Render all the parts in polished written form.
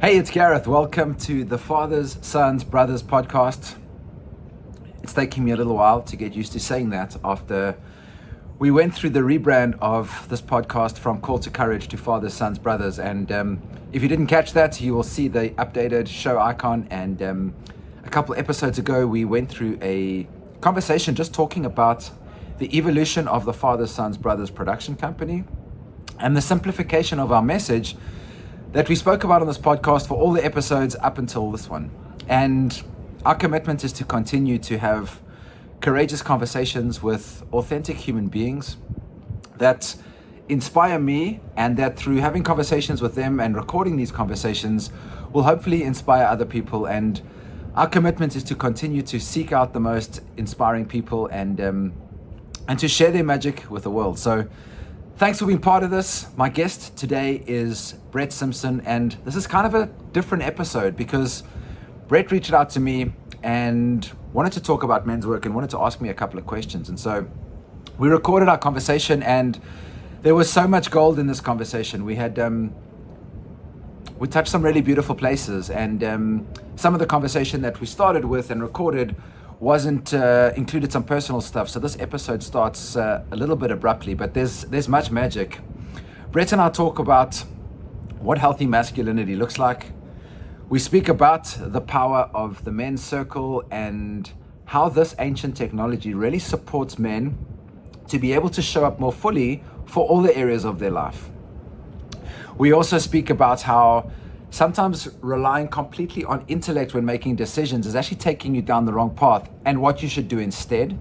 Hey, it's Gareth. Welcome to the Fathers, Sons, Brothers podcast. It's taking me a little while to get used to saying that after we went through the rebrand of this podcast from Call to Courage to Fathers, Sons, Brothers. And if you didn't catch that, you will see the updated show icon. And a couple episodes ago, we went through a conversation just talking about the evolution of the Fathers, Sons, Brothers production company and the simplification of our message that we spoke about on this podcast for all the episodes up until this one. And our commitment is to continue to have courageous conversations with authentic human beings that inspire me, and that through having conversations with them and recording these conversations will hopefully inspire other people. And our commitment is to continue to seek out the most inspiring people and to share their magic with the world. So thanks for being part of this. My guest today is Brett Simpson, and this is kind of a different episode because Brett reached out to me and wanted to talk about men's work and wanted to ask me a couple of questions. And so we recorded our conversation, and there was so much gold in this conversation. We had we touched some really beautiful places, and some of the conversation that we started with and recorded wasn't included some personal stuff. So this episode starts a little bit abruptly, but there's much magic. Brett and I talk about what healthy masculinity looks like. We speak about the power of the men's circle and how this ancient technology really supports men to be able to show up more fully for all the areas of their life. We also speak about how sometimes relying completely on intellect when making decisions is actually taking you down the wrong path, and what you should do instead.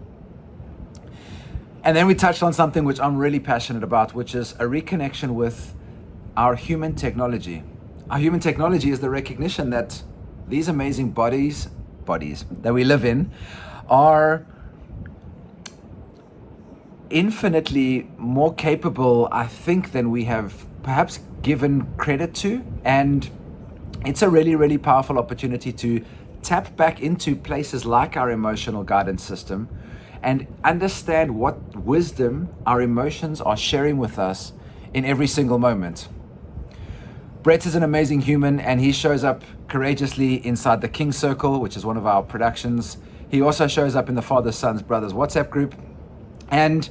And then we touched on something which I'm really passionate about, which is a reconnection with our human technology. Our human technology is the recognition that these amazing bodies that we live in are infinitely more capable, I think, than we have perhaps given credit to. And it's a really, really powerful opportunity to tap back into places like our emotional guidance system and understand what wisdom our emotions are sharing with us in every single moment. Brett is an amazing human, and he shows up courageously inside the King Circle, which is one of our productions. He also shows up in the Fathers, Sons, Brothers WhatsApp group. And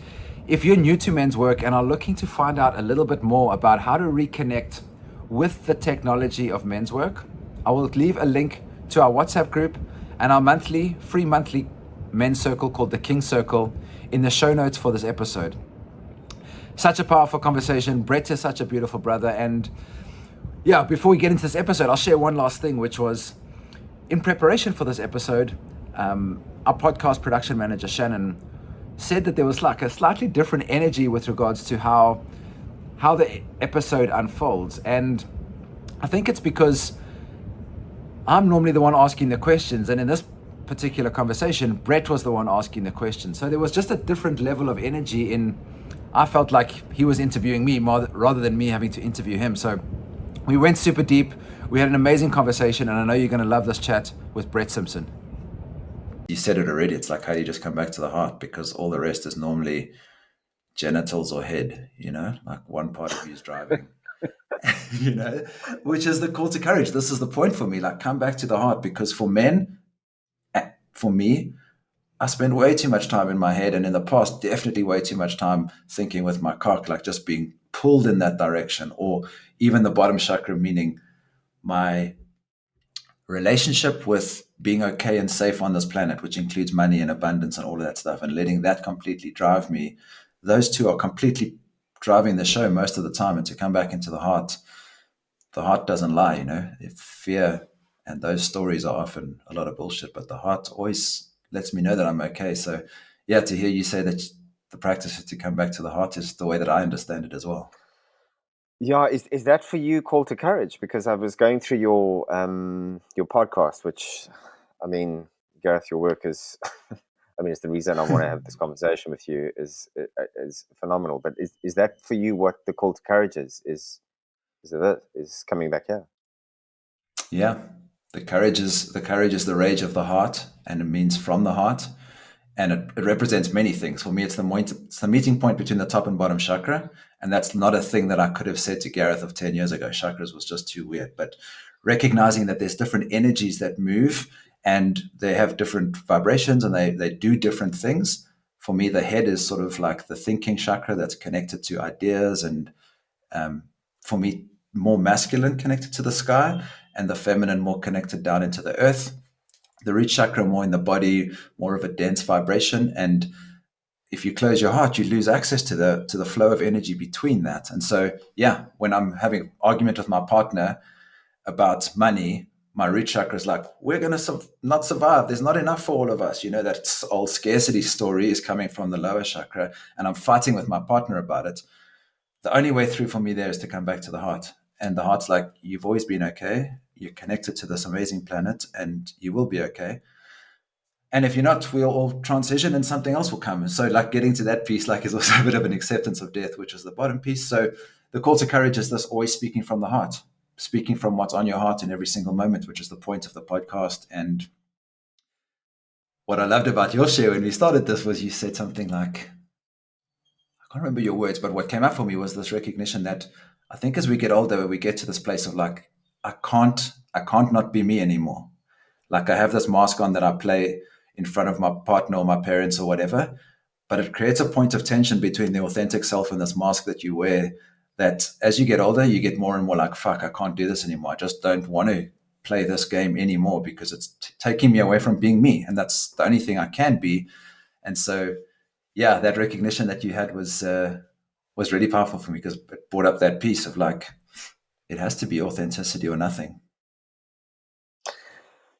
if you're new to men's work and are looking to find out a little bit more about how to reconnect with the technology of men's work, I will leave a link to our WhatsApp group and our free monthly men's circle called the King Circle in the show notes for this episode. Such a powerful conversation. Brett is such a beautiful brother. And yeah, before we get into this episode, I'll share one last thing, which was in preparation for this episode, our podcast production manager, Shannon, said that there was like a slightly different energy with regards to how the episode unfolds. And I think it's because I'm normally the one asking the questions, and in this particular conversation, Brett was the one asking the questions. So there was just a different level of energy I felt like he was interviewing me rather than me having to interview him. So we went super deep. We had an amazing conversation, and I know you're going to love this chat with Brett Simpson. You said it already. It's like, how do you just come back to the heart? Because all the rest is normally genitals or head, like one part of you is driving, you know, which is the call to courage. This is the point for me, like, come back to the heart, because for men, for me, I spend way too much time in my head, and in the past, definitely way too much time thinking with my cock, like just being pulled in that direction, or even the bottom chakra, meaning my relationship with being okay and safe on this planet, which includes money and abundance and all of that stuff, and letting that completely drive me. Those two are completely driving the show most of the time. And to come back into the heart doesn't lie, If fear and those stories are often a lot of bullshit, but the heart always lets me know that I'm okay. So yeah, to hear you say that the practice to come back to the heart is the way that I understand it as well. Yeah, is that for you, Call to Courage? Because I was going through your podcast, which, I mean, Gareth, your work is, I mean, it's the reason I want to have this conversation with you is phenomenal. But is that for you what the Call to Courage is? Is coming back here? Yeah, the courage is the rage of the heart, and it means from the heart, and it represents many things. For me, it's the meeting point between the top and bottom chakra, And that's not a thing that I could have said to Gareth of 10 years ago. Chakras was just too weird. But recognizing that there's different energies that move and they have different vibrations and they do different things. For me, the head is sort of like the thinking chakra that's connected to ideas and for me, more masculine connected to the sky and the feminine more connected down into the earth. The root chakra more in the body, more of a dense vibration. And if you close your heart, you lose access to the flow of energy between that. And so, yeah, when I'm having an argument with my partner about money, my root chakra is like, we're going to not survive. There's not enough for all of us. You know, that old scarcity story is coming from the lower chakra, and I'm fighting with my partner about it. The only way through for me there is to come back to the heart. And the heart's like, you've always been okay. You're connected to this amazing planet and you will be okay. And if you're not, we'll all transition and something else will come. So like getting to that piece, like is also a bit of an acceptance of death, which is the bottom piece. So the call to courage is this always speaking from the heart, speaking from what's on your heart in every single moment, which is the point of the podcast. And what I loved about your share when we started this was you said something like, I can't remember your words, but what came up for me was this recognition that I think as we get older, we get to this place of like, I can't not be me anymore. Like I have this mask on that I play in front of my partner or my parents or whatever, but it creates a point of tension between the authentic self and this mask that you wear that as you get older, you get more and more like, fuck, I can't do this anymore. I just don't want to play this game anymore because it's taking me away from being me. And that's the only thing I can be. And so, yeah, that recognition that you had was really powerful for me because it brought up that piece of like, it has to be authenticity or nothing.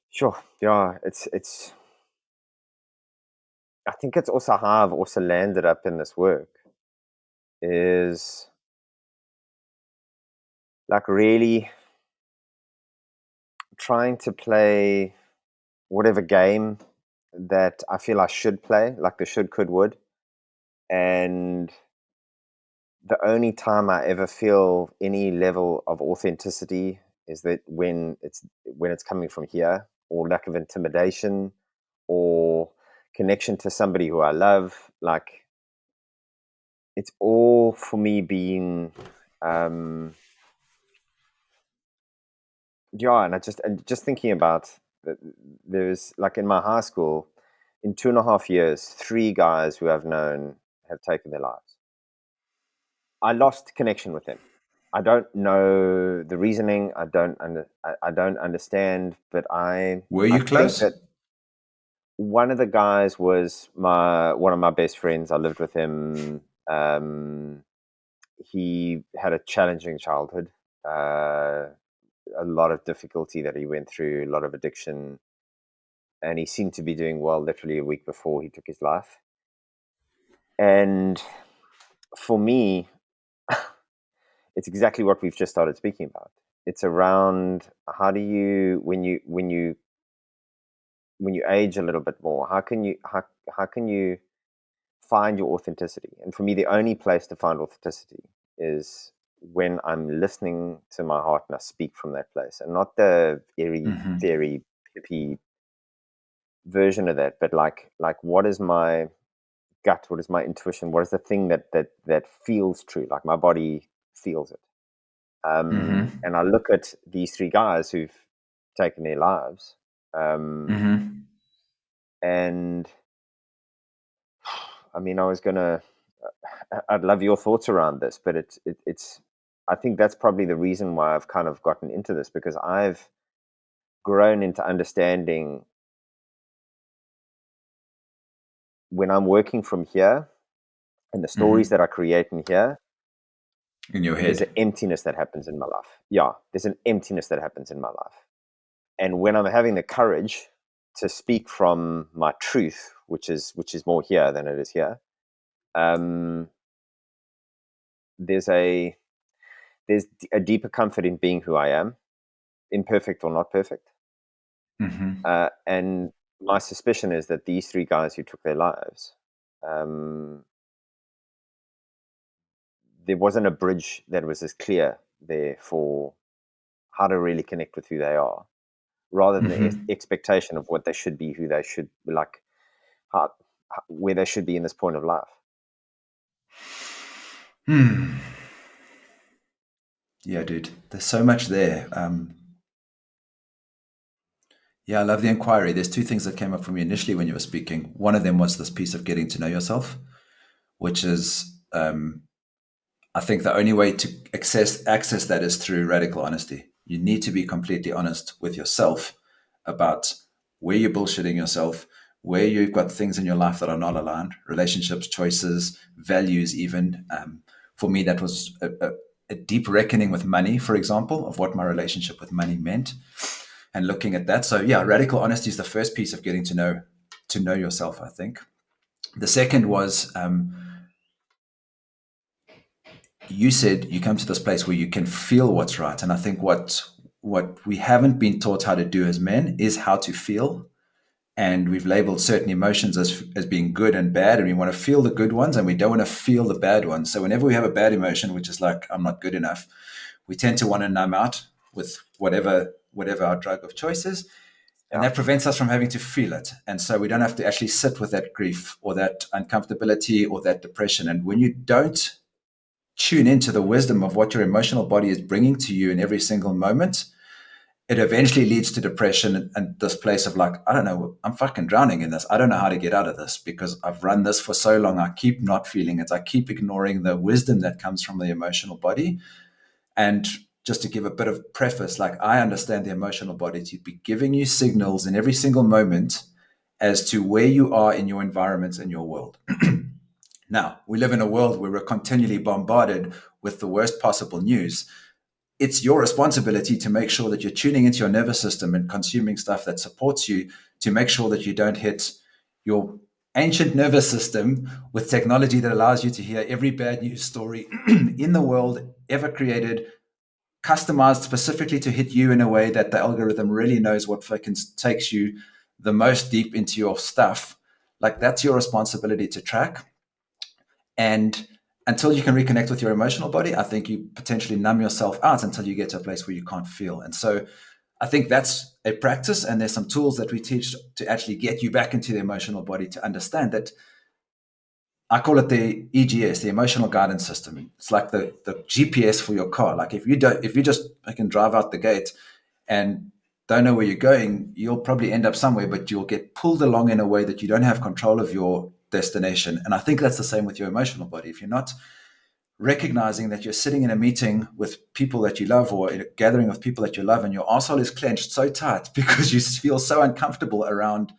Sure. Yeah, it's I think it's also how I've also landed up in this work is like really trying to play whatever game that I feel I should play, like the should, could, would. And the only time I ever feel any level of authenticity is that when it's coming from here, or lack of intimidation, or connection to somebody who I love. Like it's all for me being and just thinking about there's like in my high school, in 2.5 years, 3 guys who I've known have taken their lives. I lost connection with them. I don't know the reasoning. I don't understand, but Were I you think close? that one of the guys was one of my best friends. I lived with him. He had a challenging childhood, a lot of difficulty that he went through, a lot of addiction, and he seemed to be doing well literally a week before he took his life. And for me, it's exactly what we've just started speaking about. It's around how do you when you age a little bit more, how can you find your authenticity? And for me, the only place to find authenticity is when I'm listening to my heart and I speak from that place, and not the very very hippie version of that, but like what is my gut, what is my intuition, what is the thing that feels true, like my body feels it. And I look at these 3 guys who've taken their lives, and I mean, I'd love your thoughts around this, but it's I think that's probably the reason why I've kind of gotten into this, because I've grown into understanding when I'm working from here and the stories that I create in here, In your there's an head. emptiness that happens in my life. Yeah, there's an emptiness that happens in my life. And when I'm having the courage to speak from my truth, which is more here than it is here, um, there's a deeper comfort in being who I am, imperfect or not perfect. And my suspicion is that these 3 guys who took their lives, there wasn't a bridge that was as clear there for how to really connect with who they are, rather than the expectation of what they should be, who they should like, where they should be in this point of life. Yeah, dude. There's so much there. Yeah, I love the inquiry. There's two things that came up for me initially when you were speaking. One of them was this piece of getting to know yourself, which is, I think, the only way to access that is through radical honesty. You need to be completely honest with yourself about where you're bullshitting yourself, where you've got things in your life that are not aligned, relationships, choices, values, even. For me, that was a deep reckoning with money, for example, of what my relationship with money meant, and looking at that. So yeah, radical honesty is the first piece of getting to know yourself, I think. The second was, you said you come to this place where you can feel what's right, and I think what we haven't been taught how to do as men is how to feel, and we've labeled certain emotions as being good and bad, and we want to feel the good ones and we don't want to feel the bad ones. So whenever we have a bad emotion, which is like, I'm not good enough, we tend to want to numb out with whatever our drug of choice is, and Yeah. that prevents us from having to feel it. And so we don't have to actually sit with that grief or that uncomfortability or that depression. And when you don't tune into the wisdom of what your emotional body is bringing to you in every single moment, it eventually leads to depression and this place of like, I don't know, I'm fucking drowning in this. I don't know how to get out of this because I've run this for so long. I keep not feeling it. I keep ignoring the wisdom that comes from the emotional body. And just to give a bit of preface, like, I understand the emotional body to be giving you signals in every single moment as to where you are in your environment and your world. Now, we live in a world where we're continually bombarded with the worst possible news. It's your responsibility to make sure that you're tuning into your nervous system and consuming stuff that supports you, to make sure that you don't hit your ancient nervous system with technology that allows you to hear every bad news story in the world ever created, customized specifically to hit you in a way that the algorithm really knows what fucking takes you the most deep into your stuff. Like, that's your responsibility to track. And until you can reconnect with your emotional body, I think you potentially numb yourself out until you get to a place where you can't feel. And so I think that's a practice. And there's some tools that we teach to actually get you back into the emotional body to understand that. I call it the EGS, the emotional guidance system. It's like the GPS for your car. Like, if you just can drive out the gate and don't know where you're going, you'll probably end up somewhere, but you'll get pulled along in a way that you don't have control of your destination. And I think that's the same with your emotional body. If you're not recognizing that you're sitting in a meeting with people that you love or in a gathering of people that you love and your arsehole is clenched so tight because you feel so uncomfortable around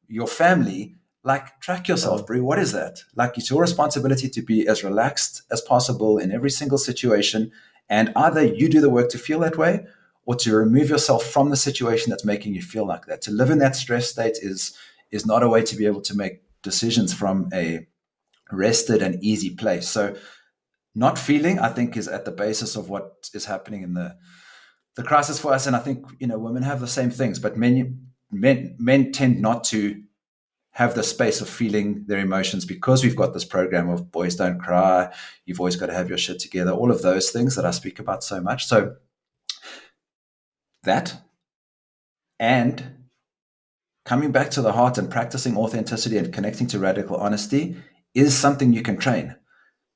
your family, like, track yourself, bro. What is that? Like, it's your responsibility to be as relaxed as possible in every single situation. And either you do the work to feel that way or to remove yourself from the situation that's making you feel like that. To live in that stress state is not a way to be able to make decisions from a rested and easy place. So not feeling, I think, is at the basis of what is happening in the crisis for us. And I think, women have the same things, but men tend not to have the space of feeling their emotions because we've got this program of boys don't cry, you've always got to have your shit together, all of those things that I speak about so much. So that, and coming back to the heart and practicing authenticity and connecting to radical honesty is something you can train.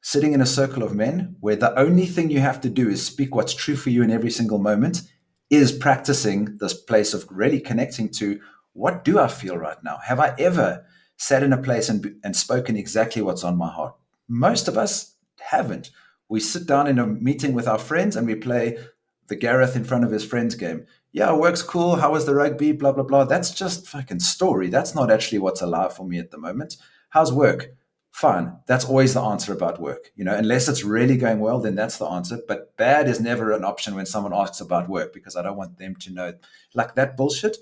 Sitting in a circle of men where the only thing you have to do is speak what's true for you in every single moment is practicing this place of really connecting to, what do I feel right now? Have I ever sat in a place and spoken exactly what's on my heart? Most of us haven't. We sit down in a meeting with our friends and we play the Gareth in front of his friends game. Yeah, work's cool. How was the rugby? Blah, blah, blah. That's just fucking story. That's not actually what's alive for me at the moment. How's work? Fine. That's always the answer about work. Unless it's really going well, then that's the answer. But bad is never an option when someone asks about work, because I don't want them to know. Like, that bullshit,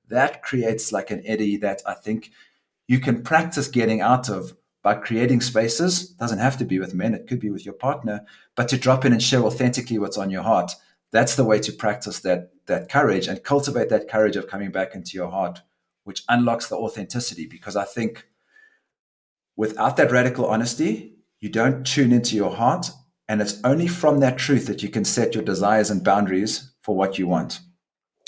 that creates like an eddy that I think you can practice getting out of by creating spaces. It doesn't have to be with men, it could be with your partner, but to drop in and share authentically what's on your heart. That's the way to practice that courage and cultivate that courage of coming back into your heart, which unlocks the authenticity. Because I think without that radical honesty, you don't tune into your heart. And it's only from that truth that you can set your desires and boundaries for what you want.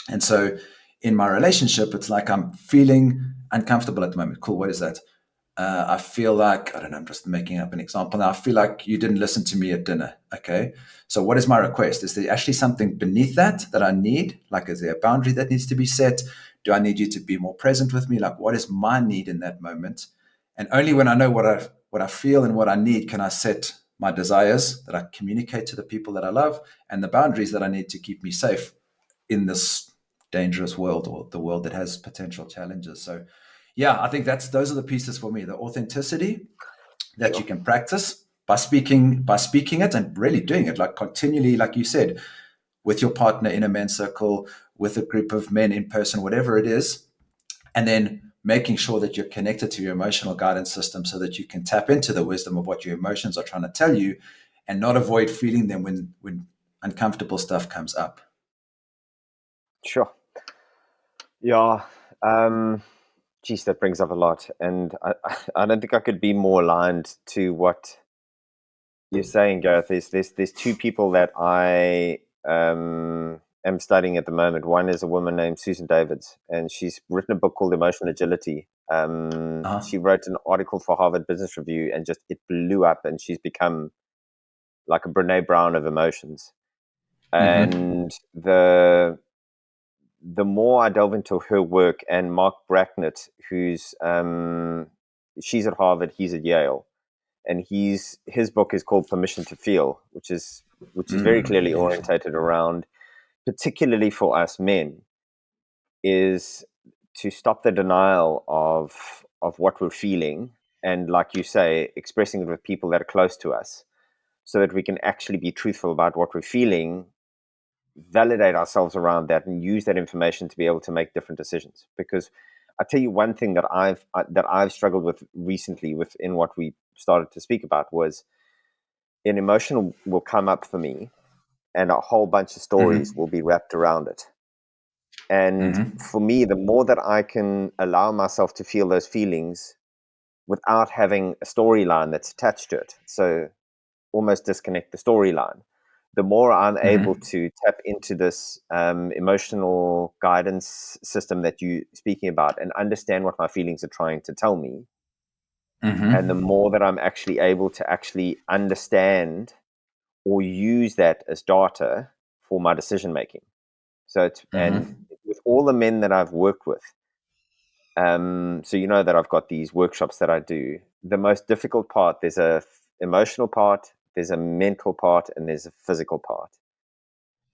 And so in my relationship, it's like, I'm feeling uncomfortable at the moment. Cool. What is that? I feel like, I don't know, I'm just making up an example now. I feel like you didn't listen to me at dinner. Okay. So, what is my request? Is there actually something beneath that I need? Like, is there a boundary that needs to be set? Do I need you to be more present with me? Like, what is my need in that moment? And only when I know what I feel and what I need can I set my desires that I communicate to the people that I love and the boundaries that I need to keep me safe in this dangerous world, or the world that has potential challenges. So, yeah, I think those are the pieces for me: the authenticity that you Sure. can practice by speaking it and really doing it, like continually, like you said, with your partner in a men's circle, with a group of men in person, whatever it is, and then making sure that you're connected to your emotional guidance system so that you can tap into the wisdom of what your emotions are trying to tell you, and not avoid feeling them when uncomfortable stuff comes up. Sure. Yeah. Geez, that brings up a lot, and I don't think I could be more aligned to what you're saying, Gareth. There's two people that I am studying at the moment. One is a woman named Susan Davids, and she's written a book called Emotional Agility. Uh-huh. She wrote an article for Harvard Business Review, and just it blew up, and she's become like a Brene Brown of emotions. Mm-hmm. And the more I delve into her work, and Marc Brackett, who's she's at Harvard, he's at Yale, and his book is called Permission to Feel, which is very clearly Beautiful. orientated around, particularly for us men, is to stop the denial of what we're feeling, and, like you say, expressing it with people that are close to us, so that we can actually be truthful about what we're feeling, validate ourselves around that, and use that information to be able to make different decisions. Because I tell you one thing that I've struggled with recently within what we started to speak about was an emotion will come up for me, and a whole bunch of stories will Mm-hmm. be wrapped around it. And Mm-hmm. for me, the more that I can allow myself to feel those feelings without having a storyline that's attached to it, so almost disconnect the storyline, the more I'm able Mm-hmm. to tap into this emotional guidance system that you're speaking about and understand what my feelings are trying to tell me. And the Mm-hmm. more that I'm actually able to actually understand or use that as data for my decision making. So and Mm-hmm. with all the men that I've worked with, so you know that I've got these workshops that I do. The most difficult part, there's a emotional part, there's a mental part, and there's a physical part.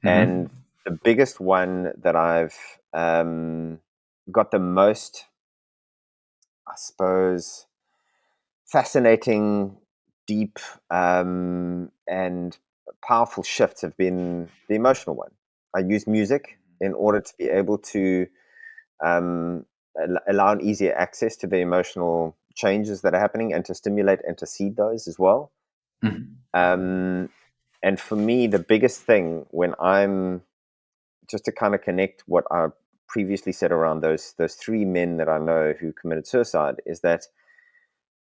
And Mm-hmm. the biggest one that I've got the most, I suppose, fascinating, deep, and powerful shifts have been the emotional one. I use music in order to be able to um, allow an easier access to the emotional changes that are happening and to stimulate and to seed those as well. Mm-hmm. Um, and for me, the biggest thing when I'm just to kind of connect what I previously said around those three men that I know who committed suicide is that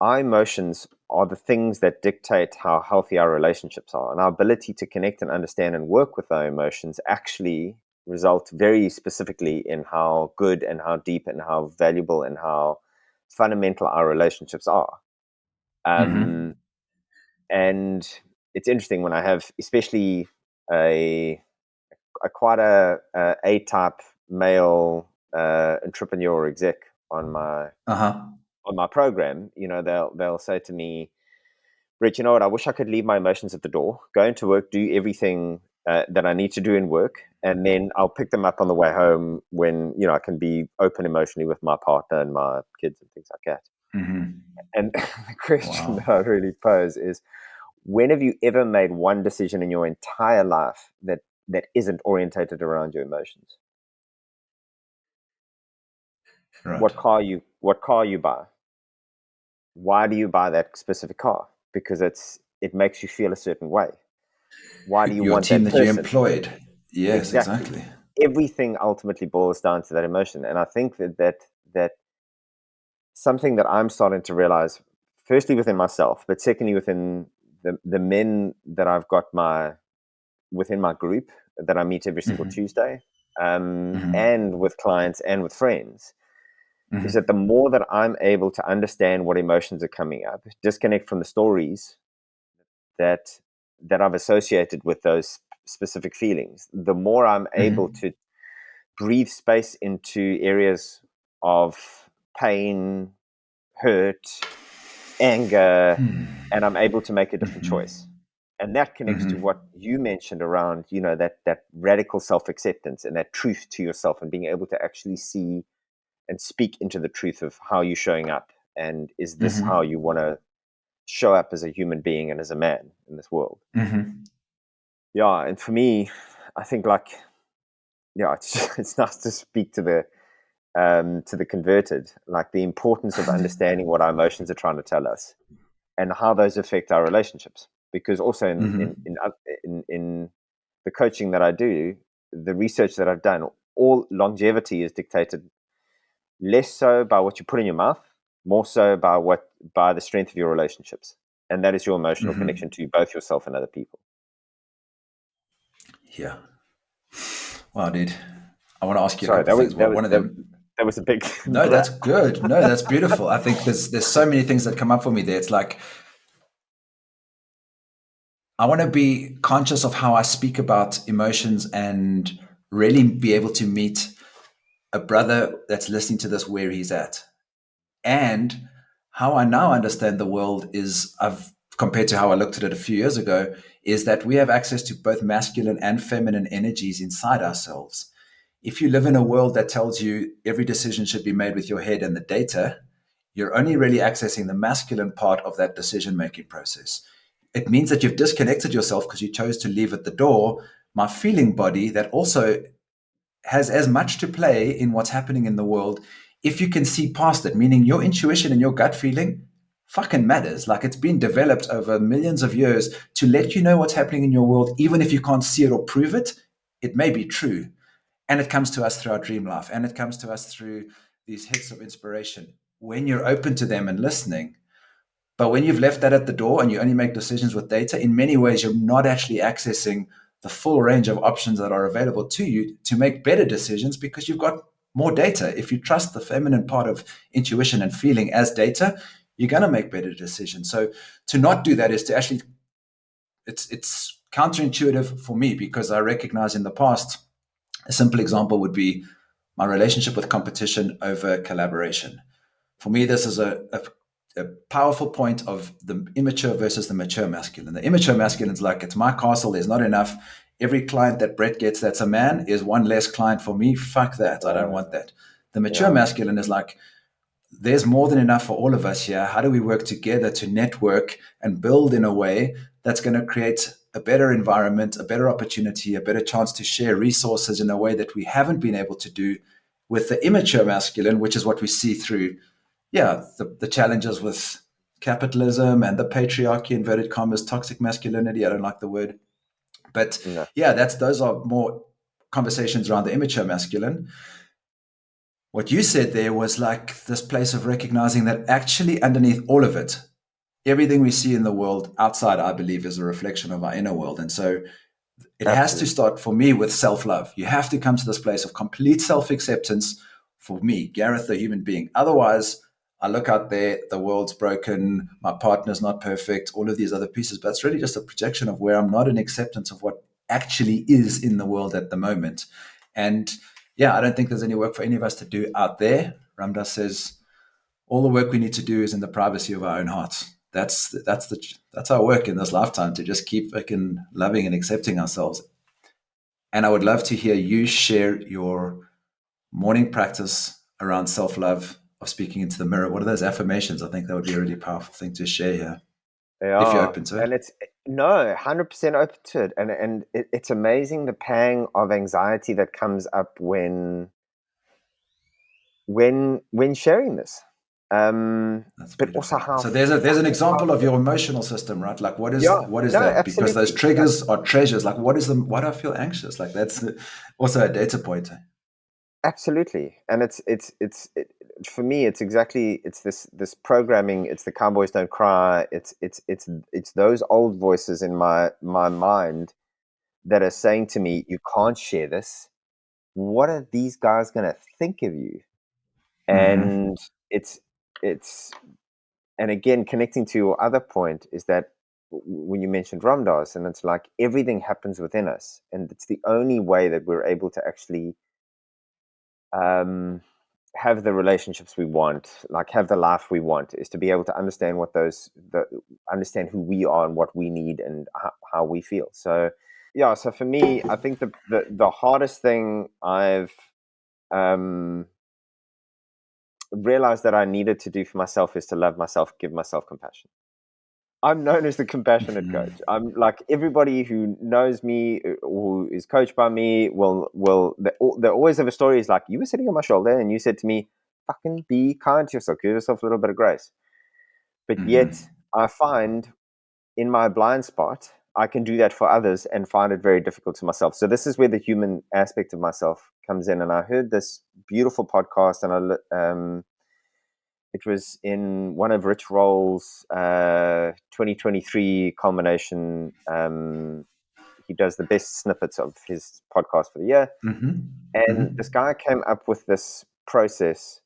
our emotions are the things that dictate how healthy our relationships are, and our ability to connect and understand and work with our emotions actually result very specifically in how good and how deep and how valuable and how fundamental our relationships are. Mm-hmm. Um, and it's interesting when I have, especially a, a quite a type male entrepreneur exec on Uh-huh. my program. You know, they'll say to me, Rich, you know what? I wish I could leave my emotions at the door, go into work, do everything that I need to do in work, and then I'll pick them up on the way home when, you know, I can be open emotionally with my partner and my kids and things like that. Mm-hmm. And the question that Wow. I really pose is, when have you ever made one decision in your entire life that isn't orientated around your emotions? Right. What car you buy? Why do you buy that specific car? Because it makes you feel a certain way. Why do you Your want team that that you person? employed. Yes, Exactly. exactly. Everything ultimately boils down to that emotion. And I think that something that I'm starting to realize, firstly within myself, but secondly within the men that I've got within my group that I meet every single Mm-hmm. Tuesday, Mm-hmm. and with clients and with friends, is that the more that I'm able to understand what emotions are coming up, disconnect from the stories that I've associated with those specific feelings, the more I'm able to breathe space into areas of pain, hurt, anger, and I'm able to make a different choice. And that connects to what you mentioned around, that radical self-acceptance and that truth to yourself, and being able to actually see and speak into the truth of how you're showing up. And is this how you want to show up as a human being and as a man in this world? Yeah. And for me, I think it's nice to speak to the converted, like the importance of understanding what our emotions are trying to tell us and how those affect our relationships. Because also in the coaching that I do, the research that I've done, all longevity is dictated less so by what you put in your mouth, more so by the strength of your relationships, and that is your emotional connection to both yourself and other people. Yeah. Wow, dude. I want to ask you a Sorry, couple of things. One of them. that was a big. No, that's good. No, that's beautiful. I think there's so many things that come up for me there. It's like I want to be conscious of how I speak about emotions and really be able to meet a brother that's listening to this where he's at. And how I now understand the world is I've compared to how I looked at it a few years ago, is that we have access to both masculine and feminine energies inside ourselves. If you live in a world that tells you every decision should be made with your head and the data, you're only really accessing the masculine part of that decision making process. It means that you've disconnected yourself because you chose to leave at the door my feeling body that also has as much to play in what's happening in the world if you can see past it, meaning your intuition and your gut feeling fucking matters. Like it's been developed over millions of years to let you know what's happening in your world, even if you can't see it or prove it, it may be true. And it comes to us through our dream life, and it comes to us through these hits of inspiration when you're open to them and listening. But when you've left that at the door and you only make decisions with data, in many ways, you're not actually accessing the full range of options that are available to you to make better decisions because you've got more data. If you trust the feminine part of intuition and feeling as data, you're going to make better decisions. So to not do that is to actually, it's counterintuitive for me because I recognize in the past, a simple example would be my relationship with competition over collaboration. For me, this is a powerful point of the immature versus the mature masculine. The immature masculine is like, it's my castle, there's not enough. Every client that Brett gets that's a man is one less client for me. Fuck that. I don't want that. The mature masculine is like, there's more than enough for all of us here. How do we work together to network and build in a way that's going to create a better environment, a better opportunity, a better chance to share resources in a way that we haven't been able to do with the immature masculine, which is what we see through the challenges with capitalism and the patriarchy, inverted commas, toxic masculinity. I don't like the word, but those are more conversations around the immature masculine. What you said there was like this place of recognizing that actually underneath all of it, everything we see in the world outside, I believe, is a reflection of our inner world. And so it has to start for me with self-love. You have to come to this place of complete self-acceptance for me, Gareth, the human being. Otherwise, I look out there, the world's broken, my partner's not perfect, all of these other pieces, but it's really just a projection of where I'm not in acceptance of what actually is in the world at the moment. And I don't think there's any work for any of us to do out there. Ramdas says, all the work we need to do is in the privacy of our own hearts. That's our work in this lifetime, to just keep fucking loving and accepting ourselves. And I would love to hear you share your morning practice around self-love, of speaking into the mirror. What are those affirmations? I think that would be a really powerful thing to share here. If you're open to it. And it's 100% open to it. And it's amazing the pang of anxiety that comes up when sharing this. But also how. So there's an example of your emotional system, right? Like what is that? Absolutely. Because those triggers are treasures. Like why do I feel anxious? Like that's also a data point. Absolutely. And it's for me, it's this programming. It's the cowboys don't cry. It's those old voices in my mind that are saying to me, you can't share this. What are these guys going to think of you? And it's and again, connecting to your other point is that when you mentioned Ramdas, and it's like everything happens within us, and it's the only way that we're able to actually have the relationships we want, like have the life we want, is to be able to understand understand who we are and what we need and how we feel. So yeah, so for me, I think the hardest thing I've realized that I needed to do for myself is to love myself, give myself compassion. I'm known as the compassionate coach. I'm like, everybody who knows me, who is coached by me, they always have a story. Is like, you were sitting on my shoulder and you said to me, "Fucking be kind to yourself, give yourself a little bit of grace." But yet, I find in my blind spot, I can do that for others and find it very difficult to myself. So this is where the human aspect of myself comes in. And I heard this beautiful podcast, and it was in one of Rich Roll's 2023 culmination. He does the best snippets of his podcast for the year. And this guy came up with this process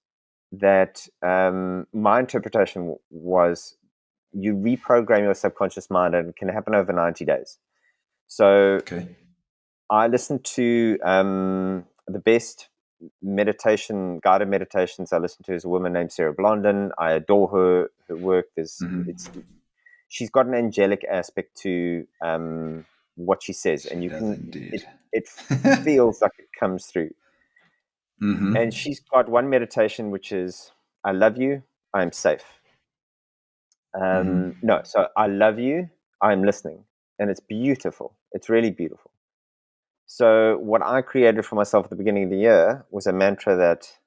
that my interpretation was you reprogram your subconscious mind, and it can happen over 90 days. So I listened to the best guided meditations I listen to is a woman named Sarah Blondin. I adore her work. She's got an angelic aspect to what she says, and you can indeed. it feels like it comes through. And she's got one meditation which is, I love you, I'm safe. No, so I love you, I'm listening, and it's beautiful. It's really beautiful. So what I created for myself at the beginning of the year was a mantra that,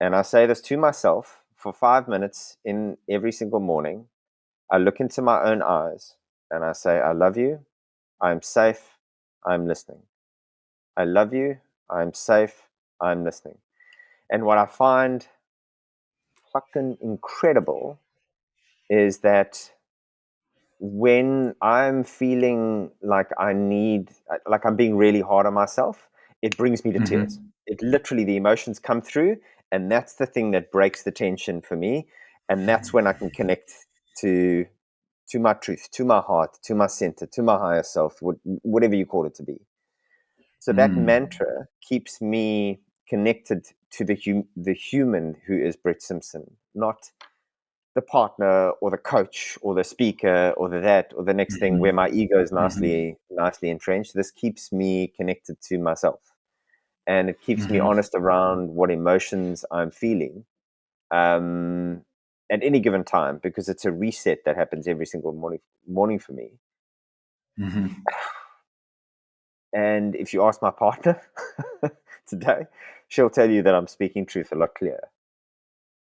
and I say this to myself for 5 minutes in every single morning. I look into my own eyes and I say, I love you, I'm safe, I'm listening. I love you, I'm safe, I'm listening. And what I find fucking incredible is that when I'm feeling like I'm being really hard on myself, it brings me to tears. It literally, the emotions come through, and that's the thing that breaks the tension for me. And that's when I can connect to my truth, to my heart, to my center, to my higher self, whatever you call it to be. So that mantra keeps me connected to the human who is Brett Simpson, not the partner or the coach or the speaker or the next thing where my ego is nicely entrenched. This keeps me connected to myself, and it keeps me honest around what emotions I'm feeling at any given time, because it's a reset that happens every single morning for me. And if you ask my partner today, she'll tell you that I'm speaking truth a lot clearer,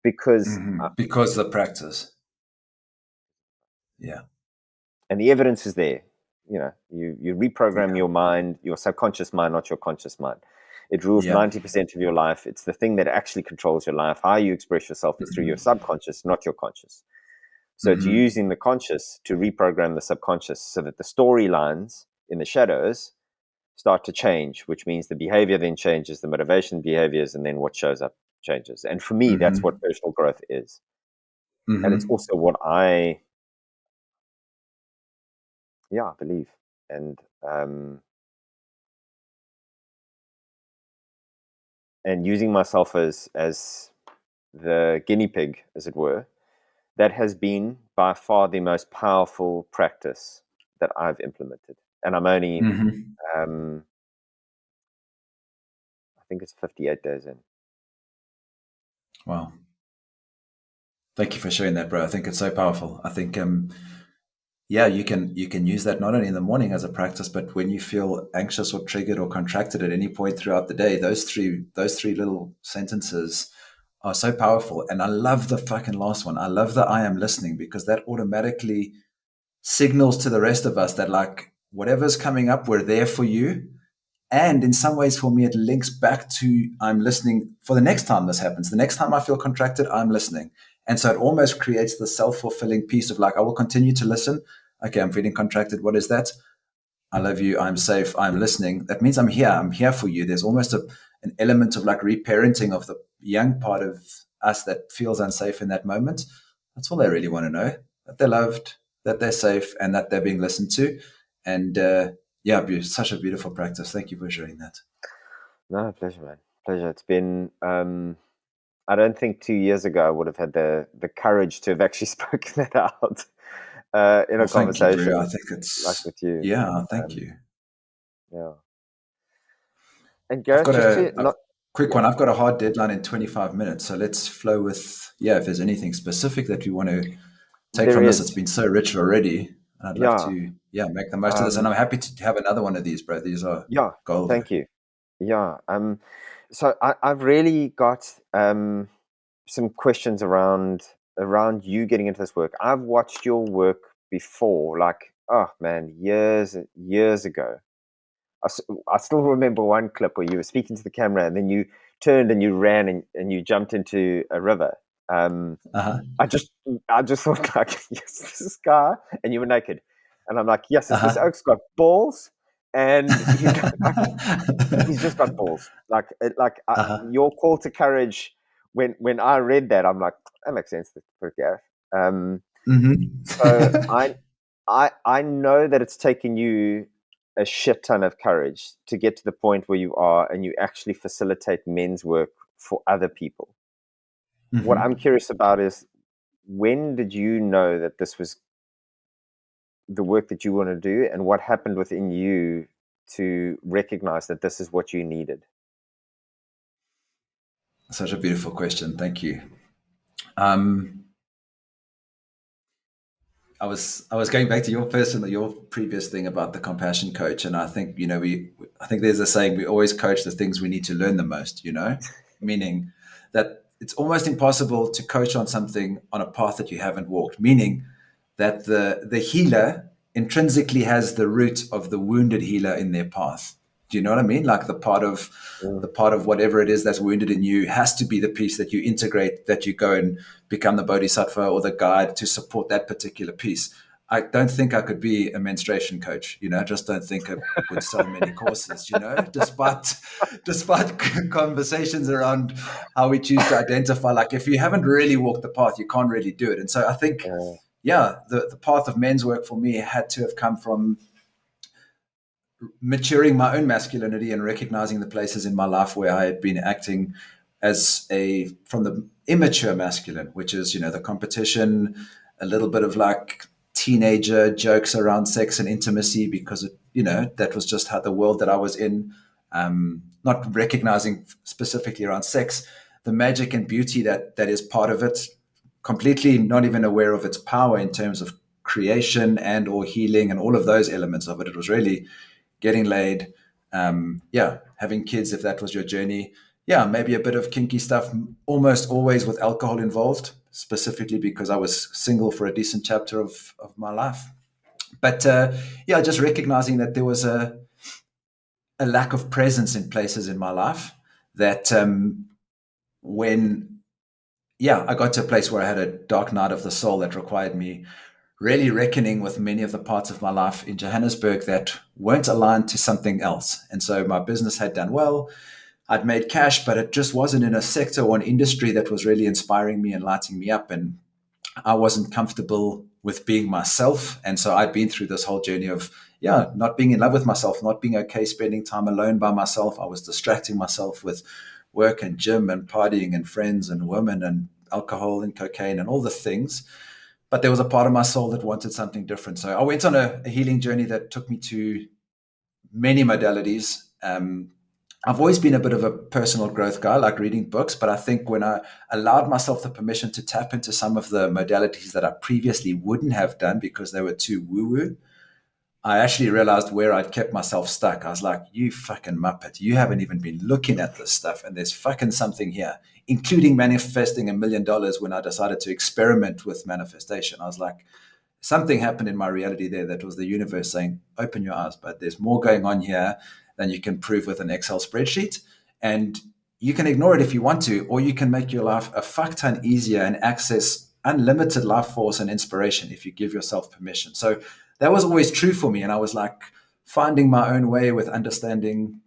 because because of the practice. Yeah. And the evidence is there. You reprogram your mind, your subconscious mind, not your conscious mind. It rules 90% of your life. It's the thing that actually controls your life. How you express yourself is through your subconscious, not your conscious. So it's using the conscious to reprogram the subconscious so that the storylines in the shadows start to change, which means the behavior then changes, the motivation behaviors, and then what shows up changes. And for me, that's what personal growth is. And it's also what I believe. And using myself as the guinea pig, as it were, that has been by far the most powerful practice that I've implemented. And I'm only, I think it's 58 days in. Wow. Thank you for sharing that, bro. I think it's so powerful. I think, you can use that not only in the morning as a practice, but when you feel anxious or triggered or contracted at any point throughout the day. Those three little sentences are so powerful. And I love the fucking last one. I love the I am listening, because that automatically signals to the rest of us that, like, whatever's coming up, we're there for you. And in some ways, for me, it links back to I'm listening for the next time this happens. The next time I feel contracted, I'm listening. And so it almost creates the self-fulfilling piece of, like, I will continue to listen. Okay, I'm feeling contracted. What is that? I love you. I'm safe. I'm listening. That means I'm here. I'm here for you. There's almost an element of, like, reparenting of the young part of us that feels unsafe in that moment, that's all they really want to know, that they're loved, that they're safe, and that they're being listened to. And yeah, such a beautiful practice. Thank you for sharing that. No, pleasure, man. Pleasure. It's been. I don't think 2 years ago I would have had the courage to have actually spoken that out in Well, a thank you, Bru. I conversation think like it's, with you. yeah, thank Um, you. yeah. And I've Gareth, got just to a not. quick Yeah, one. I've got a hard deadline in 25 minutes. So let's flow with, yeah, if there's anything specific that you want to take there from this. It's is. been so rich already. I'd love Yeah. to, yeah, make the most of this. And Um, I'm happy to have another one of these, bro. These are yeah. gold. Thank you. Yeah. So I've really got some questions around you getting into this work. I've watched your work before, like, oh man, years and years ago. I still remember one clip where you were speaking to the camera and then you turned and you ran and you jumped into a river. Um, Uh-huh. I just I just thought like, yes, this guy, and you were naked, and I'm like, yes, this Uh-huh. oak's got balls, and he's like, he's just got balls. Uh-huh. Your call to courage. When I read that, I'm like, that makes sense for Gareth. So Mm-hmm. I know that it's taken you a shit ton of courage to get to the point where you are, and you actually facilitate men's work for other people. What I'm Mm-hmm. curious about is, when did you know that this was the work that you want to do, and what happened within you to recognize that this is what you needed? Such a beautiful question. Thank you. Um, I was going back to your previous thing about the compassion coach, and I think I think there's a saying, we always coach the things we need to learn the most. Meaning that it's almost impossible to coach on something on a path that you haven't walked. Meaning that the healer intrinsically has the root of the wounded healer in their path. Do you know what I mean? Like Mm. the part of whatever it is that's wounded in you has to be the piece that you integrate, that you go and become the bodhisattva or the guide to support that particular piece. I don't think I could be a menstruation coach. I just don't think I would sell many courses. Despite conversations around how we choose to identify. Like, if you haven't really walked the path, you can't really do it. And so I think, Uh, yeah, the path of men's work for me had to have come from maturing my own masculinity and recognizing the places in my life where I had been acting from the immature masculine, which is, the competition, a little bit of like teenager jokes around sex and intimacy, because that was just how the world that I was in, not recognizing specifically around sex, the magic and beauty that is part of it, completely not even aware of its power in terms of creation and or healing and all of those elements of it. It was really getting laid, yeah, having kids if that was your journey. Yeah, maybe a bit of kinky stuff, almost always with alcohol involved, specifically because I was single for a decent chapter of my life. But yeah, just recognizing that there was a lack of presence in places in my life that when, yeah, I got to a place where I had a dark night of the soul that required me really reckoning with many of the parts of my life in Johannesburg that weren't aligned to something else. And so my business had done well. I'd made cash, but it just wasn't in a sector or an industry that was really inspiring me and lighting me up. And I wasn't comfortable with being myself. And so I'd been through this whole journey of, yeah, not being in love with myself, not being okay spending time alone by myself. I was distracting myself with work and gym and partying and friends and women and alcohol and cocaine and all the things. But there was a part of my soul that wanted something different. So I went on a healing journey that took me to many modalities. I've always been a bit of a personal growth guy, like reading books, but I think when I allowed myself the permission to tap into some of the modalities that I previously wouldn't have done because they were too woo-woo, I actually realized where I'd kept myself stuck. I was like, you fucking muppet, you haven't even been looking at this stuff, and there's fucking something here, including manifesting $1 million when I decided to experiment with manifestation. I was like, something happened in my reality there that was the universe saying, open your eyes, but there's more going on here than you can prove with an Excel spreadsheet. And you can ignore it if you want to, or you can make your life a fuck ton easier and access unlimited life force and inspiration if you give yourself permission. So that was always true for me. And I was like finding my own way with understanding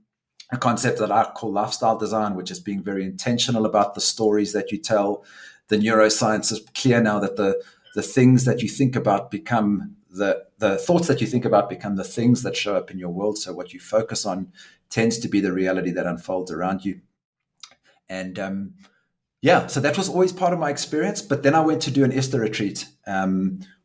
a concept that I call lifestyle design, which is being very intentional about the stories that you tell. The neuroscience is clear now that the things that you think about become the thoughts that you think about become the things that show up in your world. So what you focus on tends to be the reality that unfolds around you. And yeah, so that was always part of my experience. But then I went to do an ISTA retreat,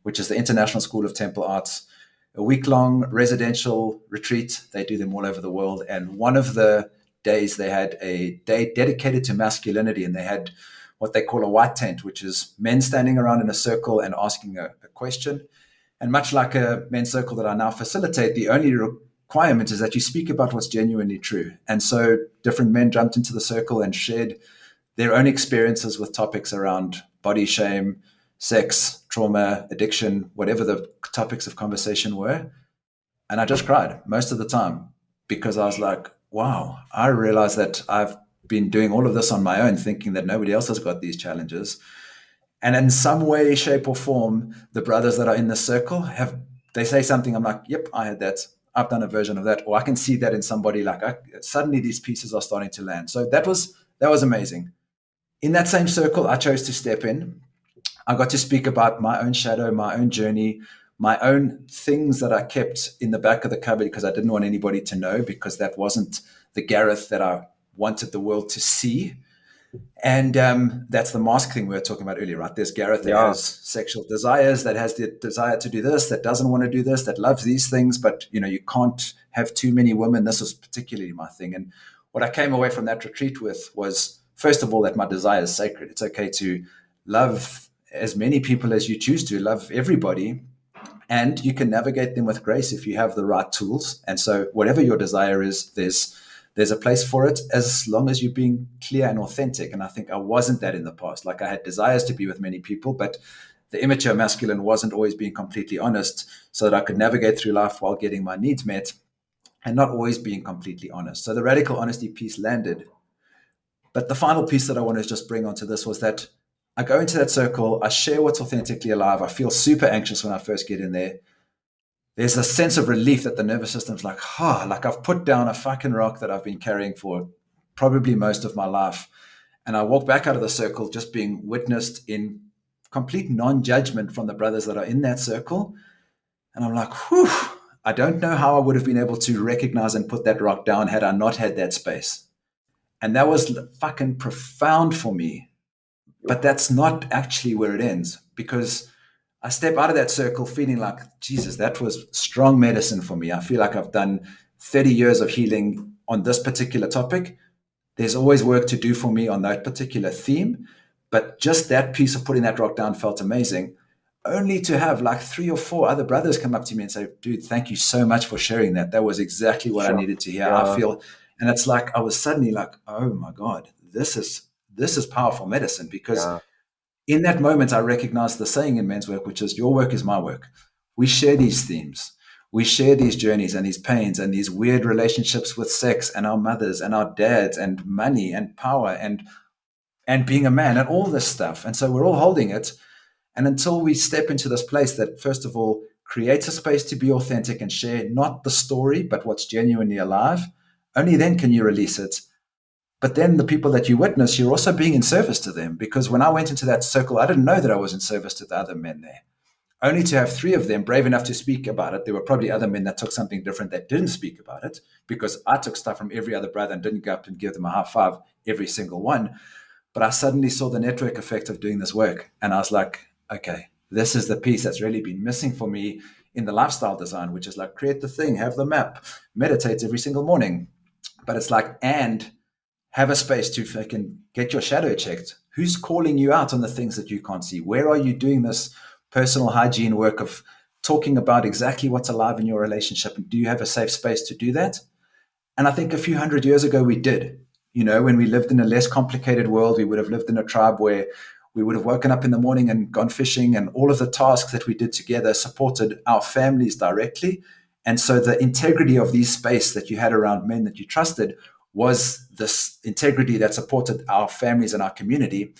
which is the International School of Temple Arts, a week-long residential retreat. They do them all over the world. And one of the days they had a day dedicated to masculinity, and they had what they call a white tent, which is men standing around in a circle and asking a question. And much like a men's circle that I now facilitate, the only requirement is that you speak about what's genuinely true. And so different men jumped into the circle and shared their own experiences with topics around body shame, sex, trauma, addiction, whatever the topics of conversation were. And I just cried most of the time because I was like, wow, I realize that I've been doing all of this on my own, thinking that nobody else has got these challenges. And in some way, shape, or form, the brothers that are in the circle they say something, I'm like, yep, I had that. I've done a version of that. Or I can see that in somebody, like suddenly these pieces are starting to land. So that was amazing. In that same circle, I chose to step in. I got to speak about my own shadow, my own journey, my own things that I kept in the back of the cupboard because I didn't want anybody to know, because that wasn't the Gareth that I wanted the world to see. And that's the mask thing we were talking about earlier, right? There's Gareth that has sexual desires, that has the desire to do this, that doesn't want to do this, that loves these things, but you can't have too many women. This was particularly my thing. And what I came away from that retreat with was, first of all, that my desire is sacred. It's okay to love as many people as you choose to, love everybody, and you can navigate them with grace if you have the right tools. And so whatever your desire is, there's a place for it as long as you're being clear and authentic. And I think I wasn't that in the past. Like, I had desires to be with many people, but the immature masculine wasn't always being completely honest, so that I could navigate through life while getting my needs met and not always being completely honest. So the radical honesty piece landed. But the final piece that I want to just bring onto this was that I go into that circle, I share what's authentically alive. I feel super anxious when I first get in there. There's a sense of relief that the nervous system's like, like I've put down a fucking rock that I've been carrying for probably most of my life. And I walk back out of the circle just being witnessed in complete non-judgment from the brothers that are in that circle. And I'm like, whew, I don't know how I would have been able to recognize and put that rock down had I not had that space. And that was fucking profound for me. But that's not actually where it ends, because I step out of that circle feeling like, Jesus, that was strong medicine for me. I feel like I've done 30 years of healing on this particular topic. There's always work to do for me on that particular theme. But just that piece of putting that rock down felt amazing. Only to have like 3 or 4 other brothers come up to me and say, dude, thank you so much for sharing that. That was exactly what I needed to hear. I feel, and it's like, I was suddenly like, oh my God, this is powerful medicine, because in that moment, I recognized the saying in men's work, which is, your work is my work. We share these themes. We share these journeys and these pains and these weird relationships with sex and our mothers and our dads and money and power and being a man and all this stuff. And so we're all holding it. And until we step into this place that, first of all, creates a space to be authentic and share not the story, but what's genuinely alive, only then can you release it. But then the people that you witness, you're also being in service to them. Because when I went into that circle, I didn't know that I was in service to the other men there. Only to have 3 of them brave enough to speak about it. There were probably other men that took something different that didn't speak about it, because I took stuff from every other brother and didn't go up and give them a high five, every single one. But I suddenly saw the network effect of doing this work. And I was like, okay, this is the piece that's really been missing for me in the lifestyle design, which is like, create the thing, have the map, meditate every single morning. But it's like, and have a space to fucking get your shadow checked. Who's calling you out on the things that you can't see? Where are you doing this personal hygiene work of talking about exactly what's alive in your relationship? And do you have a safe space to do that? And I think a few hundred years ago we did. When we lived in a less complicated world, we would have lived in a tribe where we would have woken up in the morning and gone fishing, and all of the tasks that we did together supported our families directly. And so the integrity of these space that you had around men that you trusted was this integrity that supported our families and our community.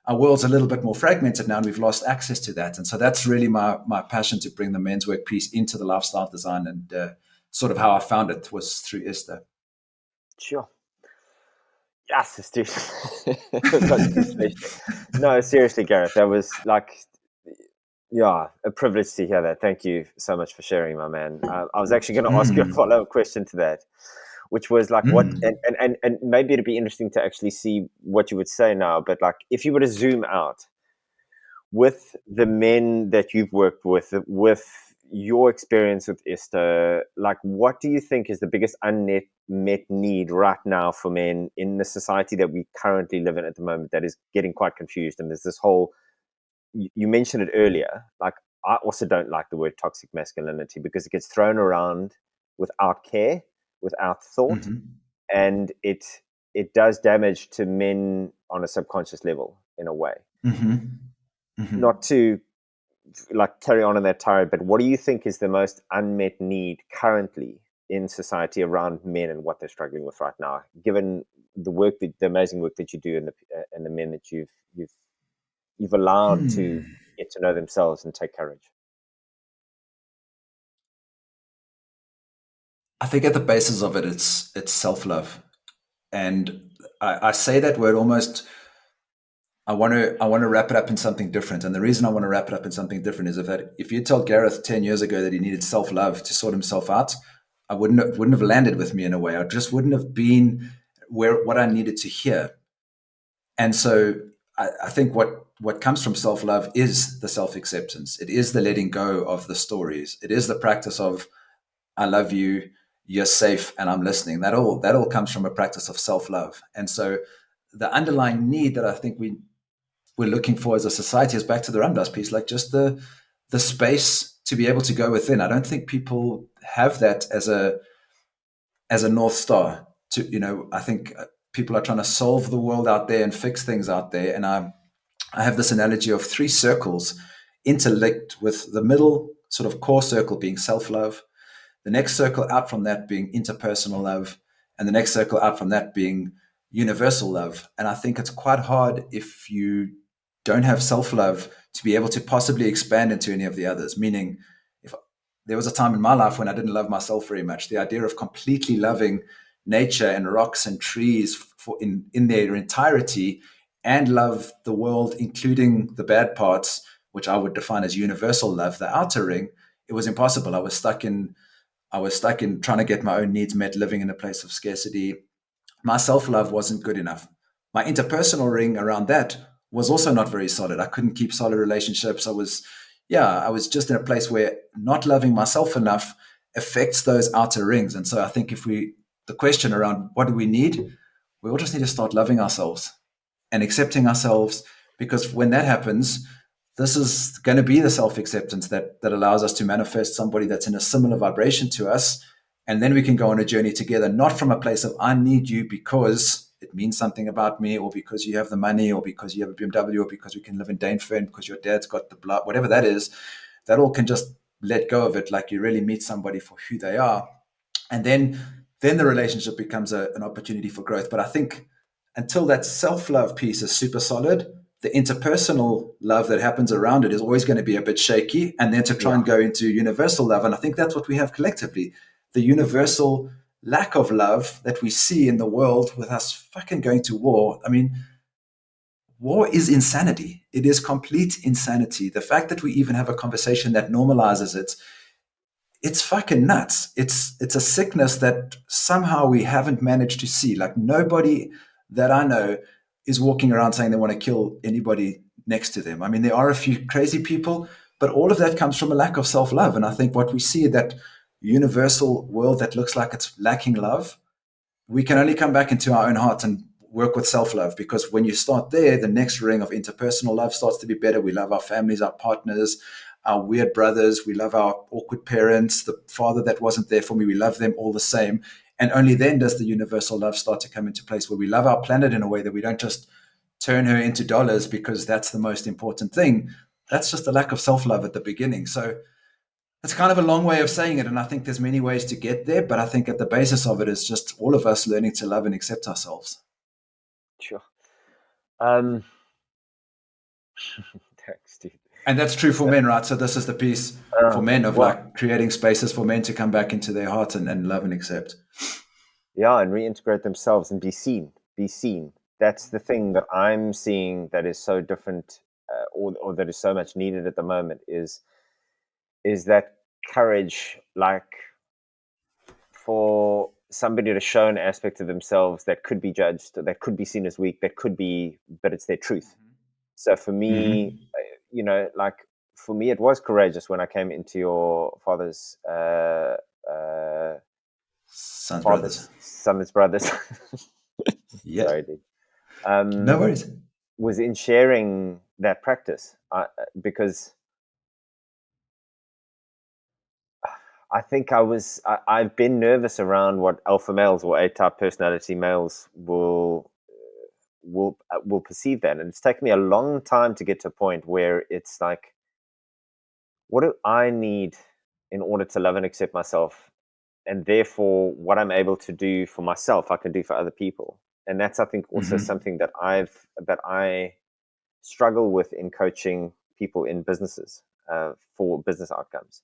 Our world's a little bit more fragmented now, and we've lost access to that. And so that's really my passion, to bring the men's work piece into the lifestyle design. And sort of how I found it was through ISTA. Sure. Yes, it's too. Got too special. No, seriously, Gareth, that was like, yeah, a privilege to hear that. Thank you so much for sharing, my man. I was actually going to ask you a follow-up question to that, which was like, what, and maybe it'd be interesting to actually see what you would say now. But like, if you were to zoom out with the men that you've worked with your experience with Esther, like, what do you think is the biggest unmet need right now for men in the society that we currently live in at the moment that is getting quite confused? And there's this whole, you mentioned it earlier, like, I also don't like the word toxic masculinity because it gets thrown around without care, without thought, and it does damage to men on a subconscious level in a way. Not to like carry on in that tirade, but what do you think is the most unmet need currently in society around men and what they're struggling with right now, given the work, the amazing work that you do, and the men that you've allowed to get to know themselves and take courage? I think at the basis of it, it's self-love. And I say that word almost, I want to wrap it up in something different. And the reason I want to wrap it up in something different is that if you told Gareth 10 years ago that he needed self-love to sort himself out, I wouldn't have landed with me in a way. I just wouldn't have been what I needed to hear. And so I think what comes from self-love is the self-acceptance. It is the letting go of the stories. It is the practice of, I love you, you're safe, and I'm listening. That all comes from a practice of self-love. And so the underlying need that I think we're looking for as a society is back to the Ramdas piece, like just the space to be able to go within. I don't think people have that as a North Star. I think people are trying to solve the world out there and fix things out there. And I have this analogy of 3 circles interlinked, with the middle sort of core circle being self-love, the next circle out from that being interpersonal love, and the next circle out from that being universal love. And I think it's quite hard if you don't have self-love to be able to possibly expand into any of the others. Meaning, if there was a time in my life when I didn't love myself very much, the idea of completely loving nature and rocks and trees in their entirety, and love the world, including the bad parts, which I would define as universal love, the outer ring, it was impossible. I was stuck in trying to get my own needs met, living in a place of scarcity. My self-love wasn't good enough. My interpersonal ring around that was also not very solid. I couldn't keep solid relationships. I was just in a place where not loving myself enough affects those outer rings. And so I think the question around what do we need, we all just need to start loving ourselves and accepting ourselves, because when that happens, this is going to be the self-acceptance that allows us to manifest somebody that's in a similar vibration to us. And then we can go on a journey together, not from a place of, I need you because it means something about me, or because you have the money, or because you have a BMW, or because we can live in Dainfern, because your dad's got the blood, whatever that is. That all can just let go of it, like you really meet somebody for who they are. And then the relationship becomes an opportunity for growth. But I think until that self-love piece is super solid, the interpersonal love that happens around it is always going to be a bit shaky. And then to try and go into universal love. And I think that's what we have collectively, the universal lack of love that we see in the world with us fucking going to war. I mean, war is insanity. It is complete insanity. The fact that we even have a conversation that normalizes it, it's fucking nuts. It's a sickness that somehow we haven't managed to see. Like, nobody that I know is walking around saying they want to kill anybody next to them. I mean, there are a few crazy people, but all of that comes from a lack of self-love. And I think what we see, that universal world that looks like it's lacking love, we can only come back into our own hearts and work with self-love, because when you start there, the next ring of interpersonal love starts to be better. We love our families, our partners, our weird brothers. We love our awkward parents, the father that wasn't there for me. We love them all the same. And only then does the universal love start to come into place, where we love our planet in a way that we don't just turn her into dollars because that's the most important thing. That's just a lack of self-love at the beginning. So it's kind of a long way of saying it. And I think there's many ways to get there, but I think at the basis of it is just all of us learning to love and accept ourselves. Sure. Thanks, dude. And that's true for men, right? So this is the piece for men of like creating spaces for men to come back into their heart and love and accept. Yeah, and reintegrate themselves and be seen. Be seen. That's the thing that I'm seeing that is so different, or that is so much needed at the moment. Is that courage, like for somebody to show an aspect of themselves that could be judged, that could be seen as weak, that could be, but it's their truth. So for me, Mm-hmm. like for me, it was courageous when I came into your father's Sons, brothers. son's brothers. Yeah. Sorry, dude. No worries. Was in sharing that practice, because I think I've been nervous around what alpha males or A-type personality males will perceive that, and it's taken me a long time to get to a point where it's like, what do I need in order to love and accept myself, and therefore what I'm able to do for myself I can do for other people. And that's, I think, also Mm-hmm. something that I struggle with in coaching people in businesses, for business outcomes,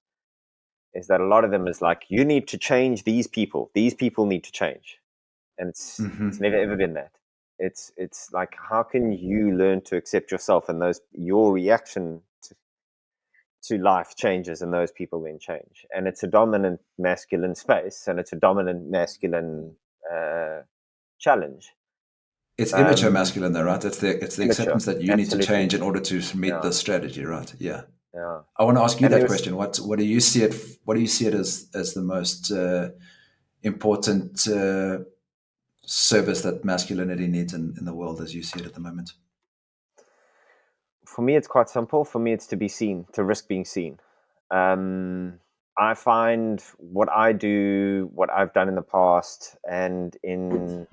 is that a lot of them is like, you need to change these people need to change, and it's Mm-hmm. never ever been that. It's like, how can you learn to accept yourself, and your reaction to life changes, and those people then change. And it's a dominant masculine space, and it's a dominant masculine challenge. It's immature um masculine, though, right? It's the Immature, acceptance that you need to absolutely. change in order to meet Yeah, the strategy, right? Yeah. yeah. I want to ask you And there that was, question. What do you see it? What do you see it as the most important service that masculinity needs in the world as you see it at the moment? for me, it's quite simple. For me, it's to be seen, to risk being seen. I find what I do, what I've done in the past, and in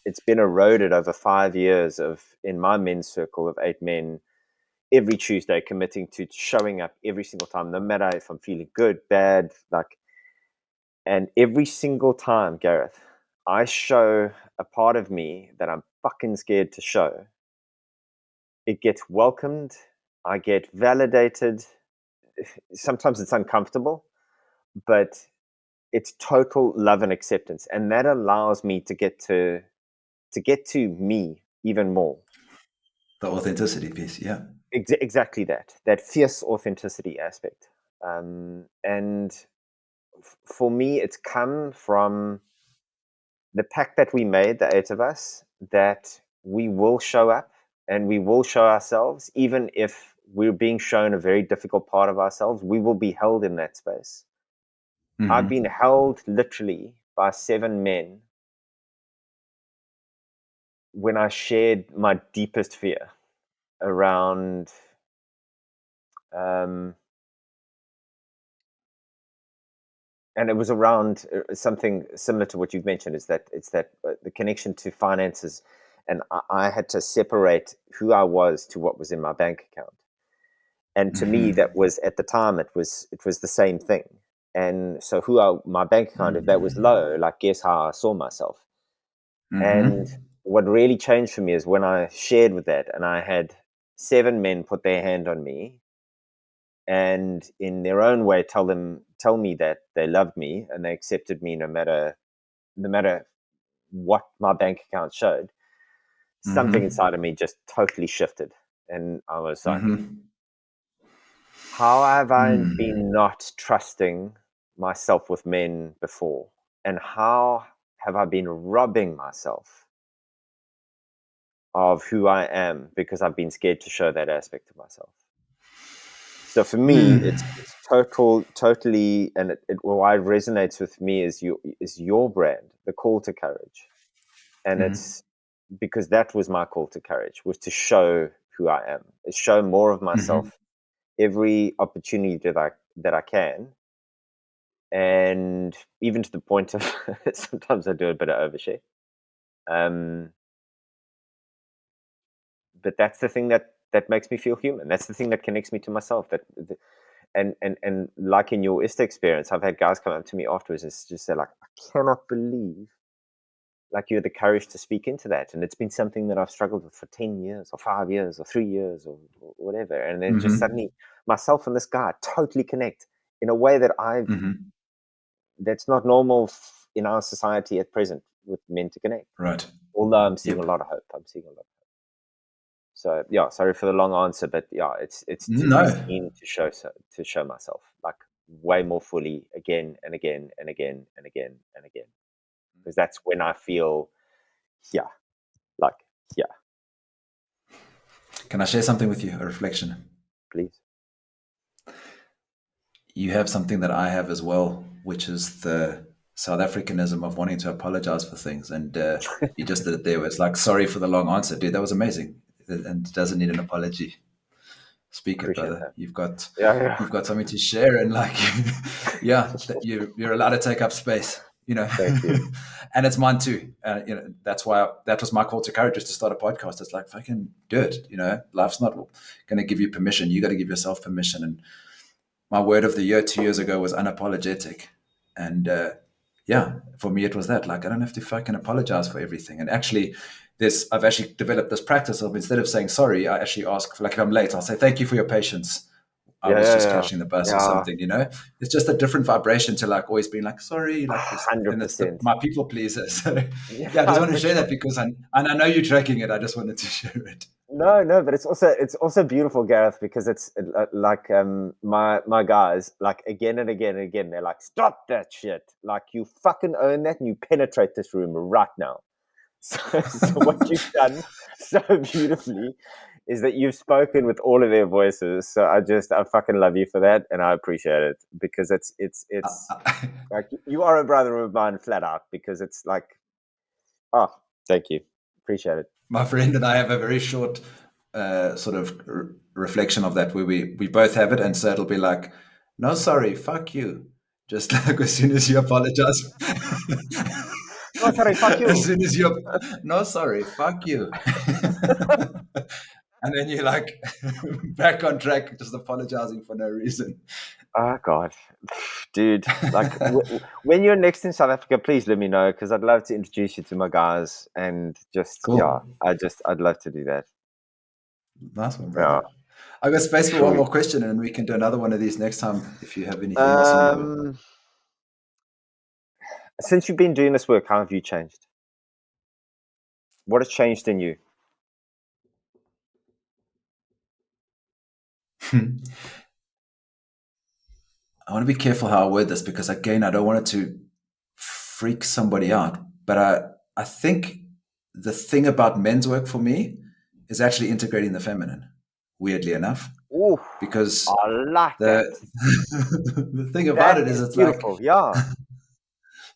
it's been eroded over 5 years of in my men's circle of 8 men, every Tuesday committing to showing up every single time, no matter if I'm feeling good, bad, like, and every single time, Gareth, I show a part of me that I'm fucking scared to show. It gets welcomed, I get validated. Sometimes it's uncomfortable, but it's total love and acceptance, and that allows me to get to me even more. The authenticity piece, yeah. Exactly that fierce authenticity aspect. And for me, it's come from the pact that we made, the 8 of us, that we will show up and we will show ourselves, even if we're being shown a very difficult part of ourselves. We will be held in that space. I've been Mm-hmm. held literally by 7 men when I shared my deepest fear around, um, and it was around something similar to what you've mentioned. Is that it's that the connection to finances, and I had to separate who I was to what was in my bank account. And to me, Mm-hmm. that was, at the time, it was the same thing. And so, my bank account, if that was low, like, guess how I saw myself. And Mm-hmm. what really changed for me is when I shared with that, and I had 7 men put their hand on me, and in their own way tell me that they loved me and they accepted me, no matter what my bank account showed. Something Mm-hmm. inside of me just totally shifted, and I was like, Mm-hmm. how have I Mm. been not trusting myself with men before, and how have I been robbing myself of who I am because I've been scared to show that aspect of myself. So for me, Mm. it's totally, and why it resonates with me is your brand, the call to courage, and Mm. it's because that was my call to courage, was to show who I am, is show more of Mm-hmm. myself every opportunity that I can, and even to the point of sometimes I do a bit of overshare. Um, but that's the thing that makes me feel human. That's the thing that connects me to myself. And like in your ISTA experience, I've had guys come up to me afterwards and just say, like, I cannot believe, like, you had the courage to speak into that, and it's been something that I've struggled with for 10 years or 5 years or 3 years or whatever. And then just Mm-hmm. suddenly myself and this guy totally connect in a way that Mm-hmm. that's not normal in our society at present. with men to connect. Right. Although I'm seeing Yep. a lot of hope. So yeah, sorry for the long answer, but yeah, it's to be No. seen, to show myself like way more fully again and again and again and again and again, because that's when I feel yeah, like yeah, Can I share something with you? A reflection. please. You have something that I have as well, which is the South Africanism of wanting to apologize for things. And you just did it there. Where it's like, sorry for the long answer, dude. That was amazing, and it doesn't need an apology. Speak it, Appreciate brother. that. You've got Yeah. something to share, and like, yeah, that you're allowed to take up space, Thank you. and it's mine too. That's why that was my call to courage, is to start a podcast. It's like, fucking do it. Life's not going to give you permission. You got to give yourself permission. And my word of the year 2 years ago was unapologetic. And yeah, for me, it was that. Like, I don't have to fucking apologize for everything. And actually, I've actually developed this practice of, instead of saying sorry, I actually ask for, like, if I'm late, I'll say, thank you for your patience. I was just Yeah. catching the bus or Yeah. something, It's just a different vibration to like always being like, sorry, like this. And it's 100%. my people pleaser. So Yeah, yeah, I just want to for share sure. that because and I know you're tracking it. I just wanted to share it. No, but it's also beautiful, Gareth, because it's like my guys, like again and again and again, they're like, stop that shit, like you fucking own that and you penetrate this room right now. So what you've done so beautifully is that you've spoken with all of their voices. So I fucking love you for that, and I appreciate it, because it's like you are a brother of mine, flat out, because it's like, oh, thank you, appreciate it. My friend and I have a very short sort of reflection of that, where we both have it, and so it'll be like, no, sorry, fuck you. Just like as soon as you apologize, Oh, sorry, fuck as you. soon as you, no, sorry, fuck you, and then you're like back on track, just apologizing for no reason. Oh God, dude! Like when you're next in South Africa, please let me know, because I'd love to introduce you to my guys, and just yeah, Cool, I'd love to do that. nice one, Yeah. brother. I got space for one Sure. more question, and we can do another one of these next time if you have anything else on your. Um, since you've been doing this work, how have you changed? What has changed in you? I want to be careful how I word this, because again, I don't want it to freak somebody out. But I think the thing about men's work for me is actually integrating the feminine, weirdly enough, Ooh, because I like the that. the thing about That it is, is it's like, beautiful. Yeah.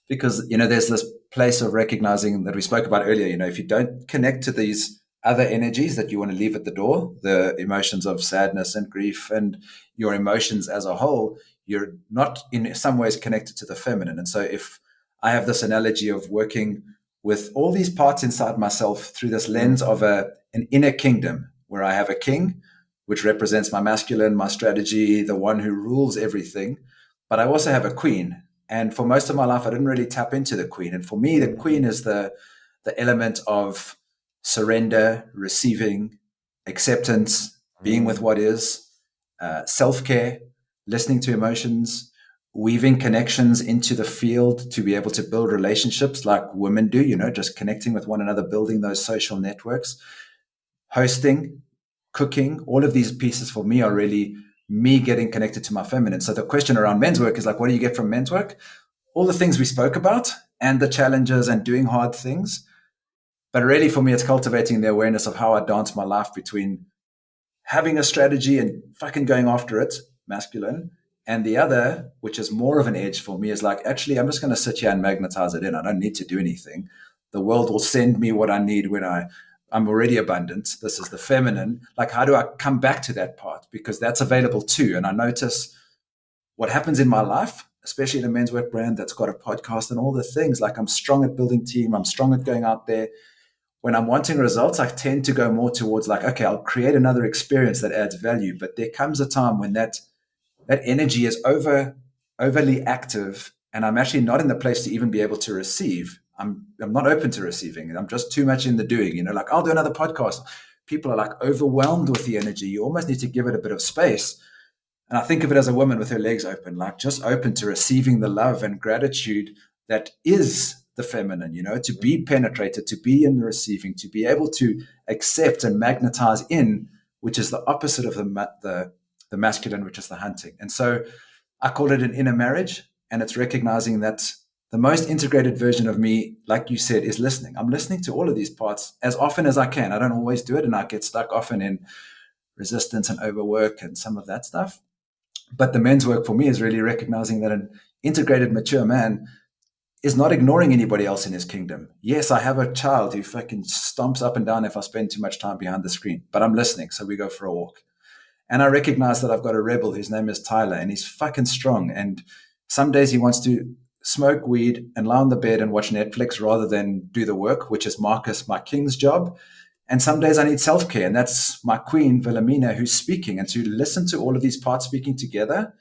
because there's this place of recognizing that we spoke about earlier. If you don't connect to these other energies that you want to leave at the door, the emotions of sadness and grief and your emotions as a whole, you're not in some ways connected to the feminine. And so if I have this analogy of working with all these parts inside myself through this lens of an inner kingdom, where I have a king, which represents my masculine, my strategy, the one who rules everything, but I also have a queen. And for most of my life, I didn't really tap into the queen. And for me, the queen is the element of surrender, receiving, acceptance, being with what is, self-care, listening to emotions, weaving connections into the field to be able to build relationships like women do, just connecting with one another, building those social networks, hosting, cooking. All of these pieces for me are really me getting connected to my feminine. So the question around men's work is like, what do you get from men's work? All the things we spoke about and the challenges and doing hard things. But really, for me, it's cultivating the awareness of how I dance my life between having a strategy and fucking going after it, masculine. And the other, which is more of an edge for me, is like, actually, I'm just going to sit here and magnetize it in. I don't need to do anything. The world will send me what I need when I'm already abundant. This is the feminine. Like, how do I come back to that part? Because that's available too. And I notice what happens in my life, especially in a men's work brand that's got a podcast and all the things. Like, I'm strong at building team. I'm strong at going out there. When I'm wanting results, I tend to go more towards like, okay, I'll create another experience that adds value. But there comes a time when that energy is overly active, and I'm actually not in the place to even be able to receive. I'm not open to receiving, and I'm just too much in the doing. Like, I'll do another podcast. People are like overwhelmed with the energy. You almost need to give it a bit of space. And I think of it as a woman with her legs open, like just open to receiving the love and gratitude that is the feminine, to be penetrated, to be in the receiving, to be able to accept and magnetize in, which is the opposite of the masculine, which is the hunting. And so I call it an inner marriage, and it's recognizing that the most integrated version of me, like you said, is listening. I'm listening to all of these parts as often as I can. I don't always do it, and I get stuck often in resistance and overwork and some of that stuff. But the men's work for me is really recognizing that an integrated, mature man is not ignoring anybody else in his kingdom. Yes, I have a child who fucking stomps up and down if I spend too much time behind the screen, but I'm listening, so we go for a walk. And I recognize that I've got a rebel whose name is Tyler, and he's fucking strong. And some days he wants to smoke weed and lie on the bed and watch Netflix rather than do the work, which is Marcus, my king's job. And some days I need self-care, and that's my queen, Wilhelmina, who's speaking. And to listen to all of these parts speaking together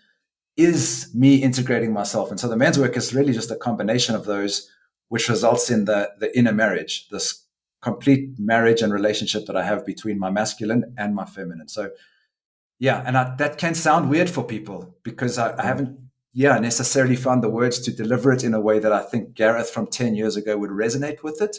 is me integrating myself. And so the men's work is really just a combination of those, which results in the inner marriage, this complete marriage and relationship that I have between my masculine and my feminine. So yeah, and that can sound weird for people because I haven't necessarily found the words to deliver it in a way that I think Gareth from 10 years ago would resonate with it.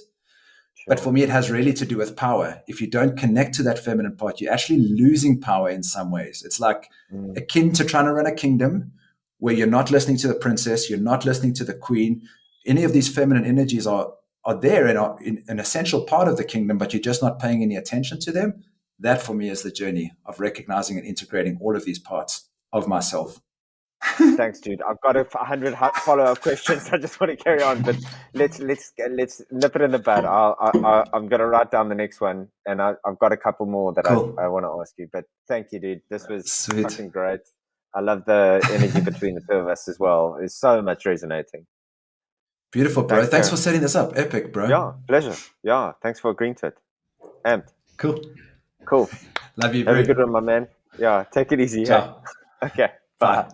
Sure. But for me, it has really to do with power. If you don't connect to that feminine part, you're actually losing power in some ways. It's like akin to trying to run a kingdom where you're not listening to the princess, you're not listening to the queen. Any of these feminine energies are there and are an essential part of the kingdom, but you're just not paying any attention to them. That for me is the journey of recognizing and integrating all of these parts of myself. Thanks, dude. I've got 100 follow-up questions. I just want to carry on, but let's nip it in the bud. I'm going to write down the next one, and I've got a couple more that cool. I want to ask you. But thank you, dude. This was fucking great. I love the energy between the two of us as well. There's so much resonating. Beautiful, bro. Thanks for setting this up. Epic, bro. Yeah, pleasure. Yeah, thanks for agreeing to it. Amped. Cool. Love you, bro. Have a good one, my man. Yeah, take it easy. Ciao. Hey? Okay, bye.